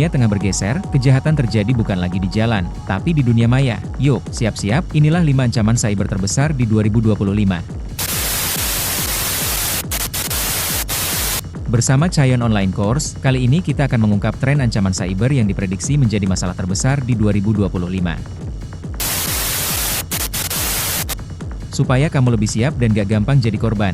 Dunia tengah bergeser, kejahatan terjadi bukan lagi di jalan, tapi di dunia maya. Yuk, siap-siap, inilah 5 ancaman cyber terbesar di 2025. Bersama Cayon Online Course, kali ini kita akan mengungkap tren ancaman cyber yang diprediksi menjadi masalah terbesar di 2025. Supaya kamu lebih siap dan gak gampang jadi korban.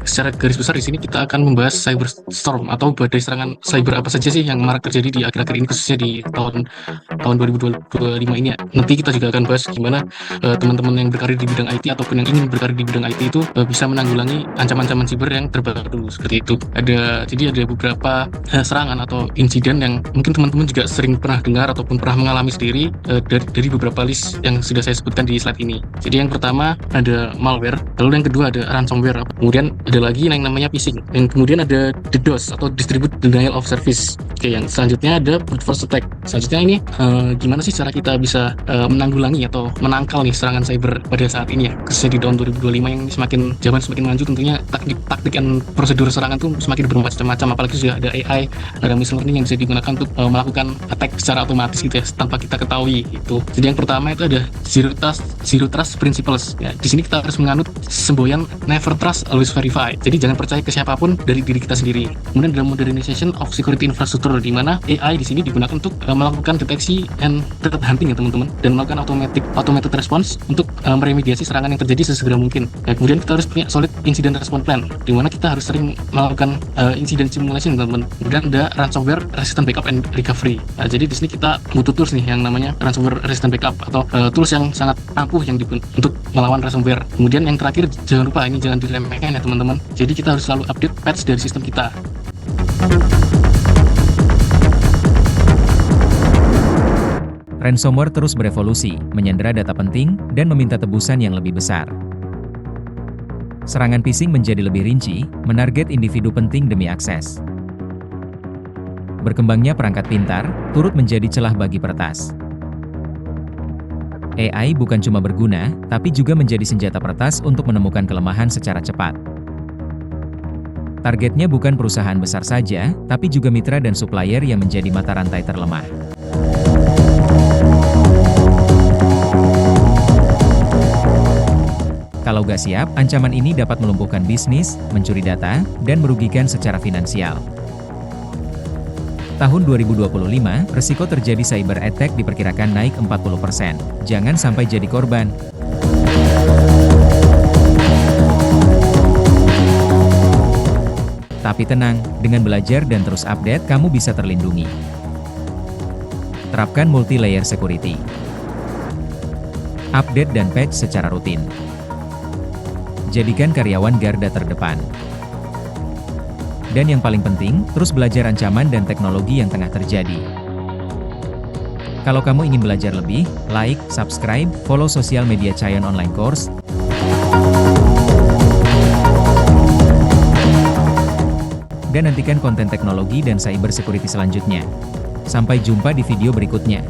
Secara garis besar di sini kita akan membahas cyberstorm atau badai serangan cyber apa saja sih yang marak terjadi di akhir-akhir ini, khususnya di tahun 2025 ini ya. Nanti kita juga akan bahas gimana teman-teman yang berkarir di bidang IT ataupun yang ingin berkarir di bidang IT itu bisa menanggulangi ancaman-ancaman cyber yang terbaru seperti itu. Jadi ada beberapa serangan atau insiden yang mungkin teman-teman juga sering pernah dengar ataupun pernah mengalami sendiri dari beberapa list yang sudah saya sebutkan di slide ini. Jadi yang pertama ada malware, lalu yang kedua ada ransomware, kemudian ada lagi yang namanya phishing, yang kemudian ada DDoS atau Distributed Denial of Service. Oke, yang selanjutnya ada brute force attack. Selanjutnya ini gimana sih cara kita bisa menanggulangi atau menangkal nih serangan cyber pada saat ini ya, khususnya di tahun 2025 yang zaman semakin maju, tentunya taktik dan prosedur serangan tuh semakin bermacam-macam, apalagi sudah ada AI, ada machine learning yang bisa digunakan untuk melakukan attack secara otomatis gitu ya, tanpa kita ketahui gitu. Jadi yang pertama itu ada zero trust principles ya. Di sini kita harus menganut semboyan never trust always verify. Jadi jangan percaya ke siapapun dari diri kita sendiri. Kemudian ada modernization of security infrastructure, di mana AI di sini digunakan untuk melakukan deteksi and threat hunting ya teman-teman, dan melakukan automated response untuk meremediasi serangan yang terjadi sesegera mungkin. Ya, kemudian kita harus punya solid incident response plan, di mana kita harus sering melakukan incident simulation teman-teman. Kemudian ada ransomware resistant backup and recovery. Nah, jadi di sini kita butuh tools nih yang namanya ransomware resistant backup atau tools yang sangat ampuh yang untuk melawan ransomware. Kemudian yang terakhir, jangan lupa ini jangan diremehkan ya teman-teman. Jadi kita harus selalu update patch dari sistem kita. Ransomware terus berevolusi, menyandera data penting, dan meminta tebusan yang lebih besar. Serangan phishing menjadi lebih rinci, menarget individu penting demi akses. Berkembangnya perangkat pintar, turut menjadi celah bagi peretas. AI bukan cuma berguna, tapi juga menjadi senjata peretas untuk menemukan kelemahan secara cepat. Targetnya bukan perusahaan besar saja, tapi juga mitra dan supplier yang menjadi mata rantai terlemah. Kalau nggak siap, ancaman ini dapat melumpuhkan bisnis, mencuri data, dan merugikan secara finansial. Tahun 2025, resiko terjadi cyber attack diperkirakan naik 40%. Jangan sampai jadi korban. Tapi tenang, dengan belajar dan terus update, kamu bisa terlindungi. Terapkan multi-layer security. Update dan patch secara rutin. Jadikan karyawan garda terdepan. Dan yang paling penting, terus belajar ancaman dan teknologi yang tengah terjadi. Kalau kamu ingin belajar lebih, like, subscribe, follow sosial media Cayon Online Course. Dan nantikan konten teknologi dan cyber security selanjutnya. Sampai jumpa di video berikutnya.